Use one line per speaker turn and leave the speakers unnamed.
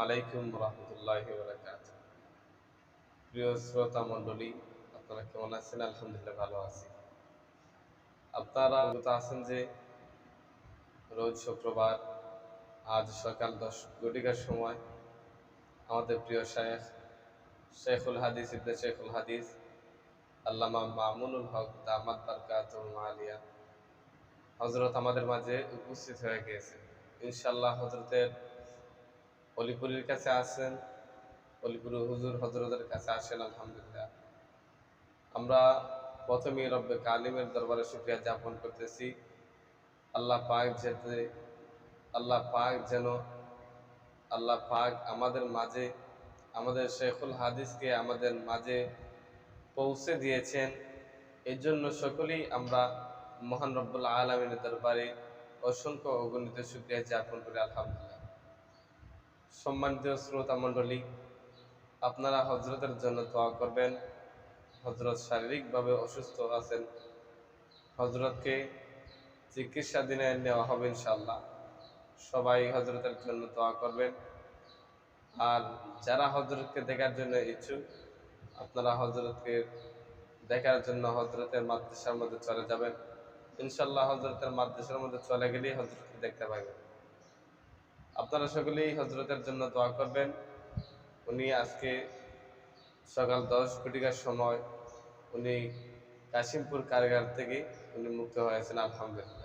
আলাইকুম রহমতুল্লাহি বারাকাতুহু। প্রিয় শ্রোতা মণ্ডলী, আপনারা কেমন আছেন? আলহামদুলিল্লাহ ভালো আছি। আপনারা অবগত আছেন যে রোজ শুক্রবার আজ সকাল 10 ঘটিকার সময় আমাদের প্রিয় শায়েখ শেখুল হাদিস ইবনে শেখুল হাদিস আল্লামা মামুনুল হক দামাত বারকাতুহু আলিয়া হযরত আমাদের মাঝে উপস্থিত হয়ে গিয়েছেন। ইনশাআল্লাহ হযরতের অলিপুরির কাছে আছেন, অলিপুরি হুজুর হযরতের কাছে আসেন। আলহামদুলিল্লাহ আমরা প্রথমেই রব্বে কালিমের দরবারে শুকরিয়া জ্ঞাপন করতেছি। আল্লাহ পাক যাতে আল্লাহ পাক আমাদের মাঝে আমাদের শেখুল হাদিসকে আমাদের মাঝে পৌঁছে দিয়েছেন। এই জন্য সকলেই আমরা মহান রব্বুল আলামিনের দরবারে অসংখ্য অগণিত শুকরিয়া জ্ঞাপন করি। আলহামদুলিল্লাহ। সম্মানিত শ্রোতা মণ্ডলী, আপনারা হযরতের জন্য দোয়া করবেন। হযরত শারীরিকভাবে অসুস্থ আছেন, হযরতকে চিকিৎসাধীনে নেওয়া হবে ইনশাআল্লাহ। সবাই হযরতের জন্য দোয়া করবেন। আর যারা হযরতকে দেখার জন্য ইচ্ছুক, আপনারা হযরতকে দেখার জন্য হযরতের মাদ্রাসার মধ্যে চলে যাবেন। ইনশাআল্লাহ হযরতের মাদ্রাসার মধ্যে চলে গেলেই হযরতকে দেখতে পাবেন। আপনারা সকলেই হযরতের জন্য দোয়া করবেন। উনি আজকে সকাল 10 ঘটিকার সময় উনি কাশিমপুর কারাগার থেকে উনি মুক্ত হয়েছেন। আলহামদুলিল্লাহ।